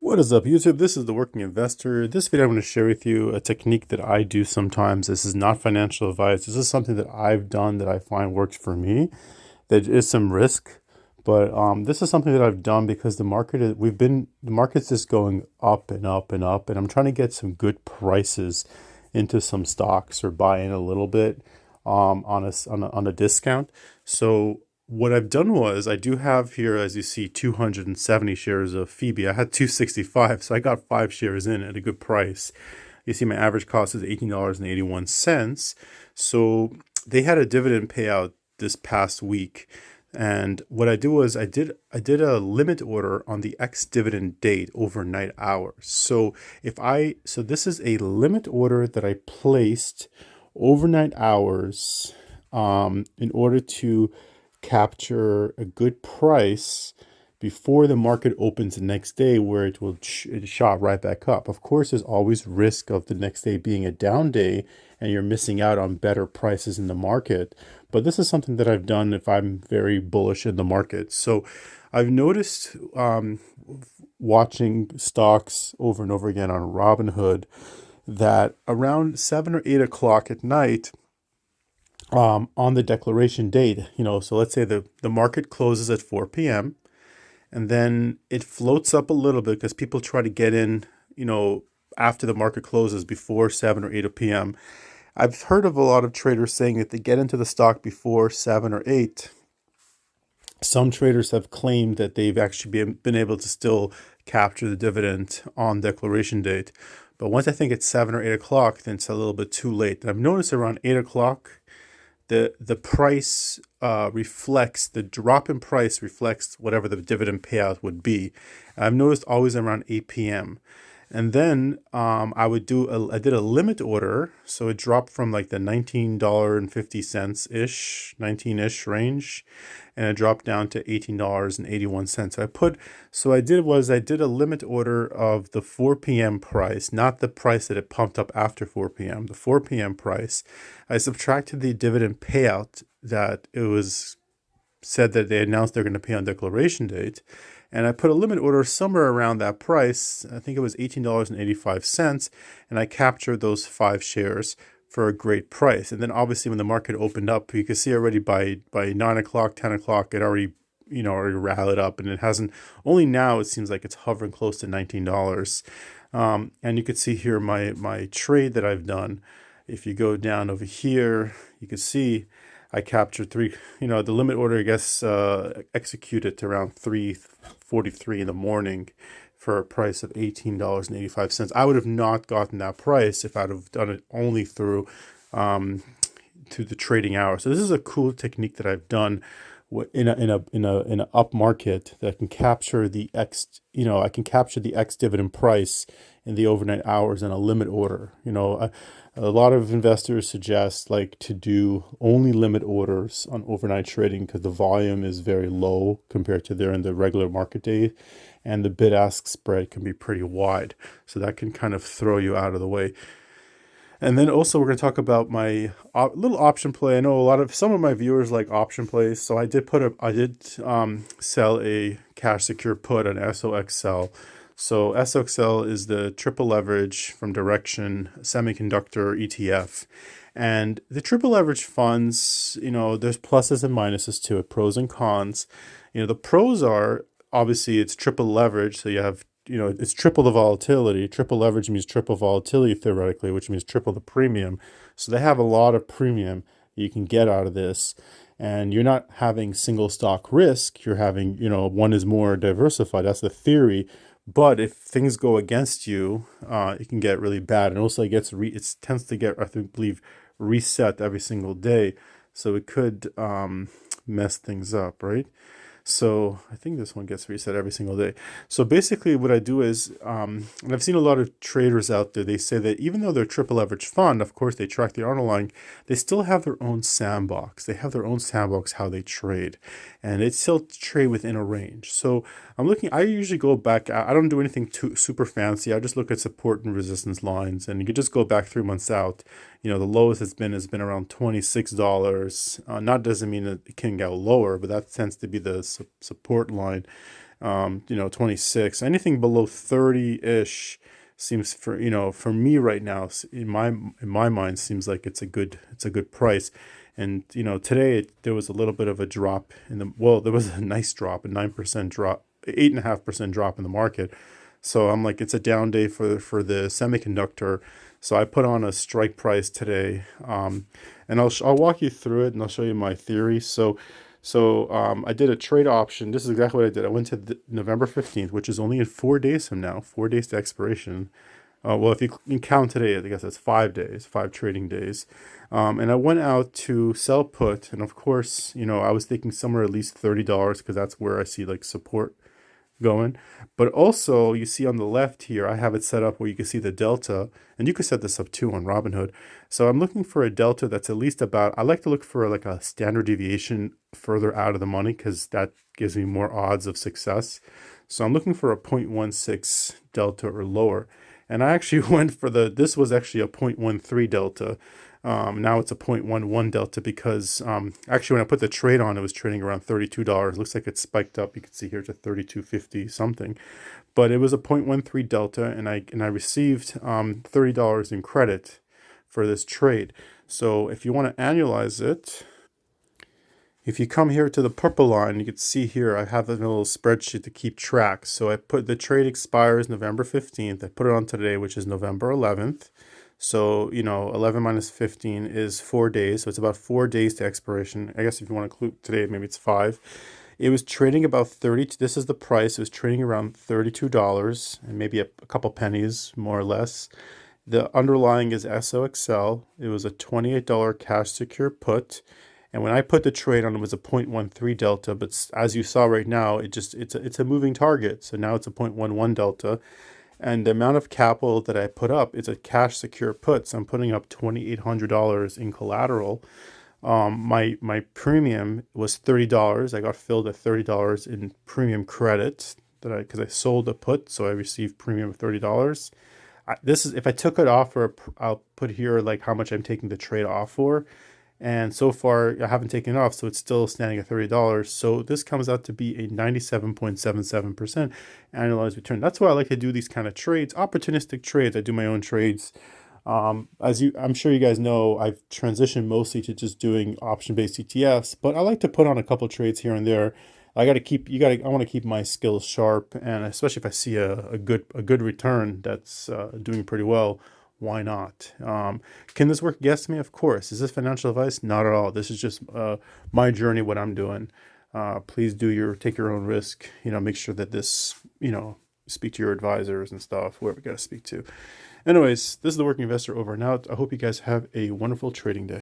What is up, YouTube? This is the Working Investor. This video I'm going to share with you a technique that I do sometimes. This is not financial advice. This is something that I've done that I find works for me. There is some risk, but this is something that I've done because the market's just going up and up and up, and I'm trying to get some good prices into some stocks or buy in a little bit on a discount. So what I've done was I do have here, as you see, 270 shares of Phoebe. I had 265, so I got 5 shares in at a good price. You see my average cost is $18.81. So they had a dividend payout this past week. And what I do was I did a limit order on the ex-dividend date overnight hours. So this is a limit order that I placed overnight hours in order to capture a good price before the market opens the next day, where it shot right back up. Of course, there's always risk of the next day being a down day and you're missing out on better prices in the market. But this is something that I've done if I'm very bullish in the market. So I've noticed watching stocks over and over again on Robinhood that around 7 or 8 o'clock at night, on the declaration date, so let's say the market closes at 4 p.m. and then it floats up a little bit because people try to get in, after the market closes before 7 or 8 p.m. I've heard of a lot of traders saying that they get into the stock before 7 or 8. Some traders have claimed that they've actually been able to still capture the dividend on declaration date. But once I think it's 7 or 8 o'clock, then it's a little bit too late. And I've noticed around 8 o'clock, the price reflects, the drop in price reflects whatever the dividend payout would be. And I've noticed always around 8 p.m. And then I did a limit order, so it dropped from like the $19.50-ish, 19-ish range, and it dropped down to $18.81. I did a limit order of the 4 p.m. price, not the price that it pumped up after 4 p.m., the 4 p.m. price. I subtracted the dividend payout that it was said that they announced they're going to pay on declaration date. And I put a limit order somewhere around that price. I think it was $18.85. And I captured those 5 shares for a great price. And then obviously when the market opened up, you could see already by 9 o'clock, 10 o'clock, it already rallied up. And it hasn't, only now it seems like it's hovering close to $19. And you could see here my trade that I've done. If you go down over here, you can see I captured the limit order, I guess, executed around 3:43 in the morning for a price of $18.85. I would have not gotten that price if I'd have done it only through to the trading hour. So this is a cool technique that I've done in an up market that can capture the I can capture the ex dividend price in the overnight hours in a limit order. A lot of investors suggest to do only limit orders on overnight trading because the volume is very low compared to there in the regular market day, and the bid-ask spread can be pretty wide. So that can kind of throw you out of the way. And then also we're going to talk about my little option play. I know some of my viewers like option plays, so I did sell a cash secure put on SOXL. So SOXL is the triple leverage from Direction semiconductor ETF. And the triple leverage funds, there's pluses and minuses to it, pros and cons. The pros are obviously it's triple leverage, so you have it's triple the volatility. Triple leverage means triple volatility theoretically, which means triple the premium. So they have a lot of premium you can get out of this. And you're not having single stock risk. You're having, one is more diversified. That's the theory. But if things go against you, it can get really bad. And also it tends to get, I believe, reset every single day. So it could mess things up, right? So I think this one gets reset every single day. So basically what I do is, and I've seen a lot of traders out there, they say that even though they're triple leverage fund, of course they track the underlying, they still have their own sandbox. They have their own sandbox how they trade, and they still trade within a range. So I usually go back, I don't do anything too super fancy. I just look at support and resistance lines, and you can just go back 3 months out. The lowest has been around $26. Not doesn't mean that it can go lower, but that tends to be the support line. 26. Anything below 30-ish seems, for me right now, in my mind, seems like it's a good price. And today there was a little bit of a drop there was a nice drop, a 9% drop, 8.5% drop in the market. So I'm like, it's a down day for the semiconductor. So I put on a strike price today, and I'll walk you through it, and I'll show you my theory. So I did a trade option. This is exactly what I did. I went to November 15th, which is only in 4 days from now, 4 days to expiration. Well, if you count today, I guess that's 5 days, 5 trading days. And I went out to sell put, and of course, I was thinking somewhere at least $30 because that's where I see like support going. But also, you see on the left here, I have it set up where you can see the delta, and you can set this up too on Robinhood. So I'm looking for a delta that's at least about, I like to look for like a standard deviation further out of the money because that gives me more odds of success. So I'm looking for a 0.16 delta or lower. And I actually went for this was actually a 0.13 delta. Now it's a 0.11 delta because actually when I put the trade on, it was trading around $32. Looks like it spiked up. You can see here to 32.50 something, but it was a 0.13 delta, and I received $30 in credit for this trade. So if you want to annualize it, if you come here to the purple line, you can see here I have a little spreadsheet to keep track. So I put the trade expires November 15th. I put it on today, which is November 11th. So, 11 minus 15 is 4 days. So it's about 4 days to expiration. I guess if you want to include today, maybe it's 5. It was trading about 30. This is the price. It was trading around $32 and maybe a couple pennies, more or less. The underlying is SOXL. It was a $28 cash secure put. And when I put the trade on, it was a 0.13 delta. But as you saw right now, it's a moving target. So now it's a 0.11 delta. And the amount of capital that I put up is a cash secure put. So I'm putting up $2,800 in collateral. My premium was $30. I got filled at $30 in premium credit because I sold a put, so I received premium of $30. This is if I took it off, or I'll put here like how much I'm taking the trade off for. And so far, I haven't taken it off, so it's still standing at $30. So this comes out to be a 97.77% annualized return. That's why I like to do these kind of trades, opportunistic trades. I do my own trades. I'm sure you guys know, I've transitioned mostly to just doing option-based ETFs, but I like to put on a couple trades here and there. I want to keep my skills sharp, and especially if I see a good return that's doing pretty well. Why not? Can this work against me? Of course. Is this financial advice? Not at all. This is just my journey, what I'm doing. Please take your own risk. Make sure that this, speak to your advisors and stuff, whoever you got to speak to. Anyways, this is the Working Investor over and out. I hope you guys have a wonderful trading day.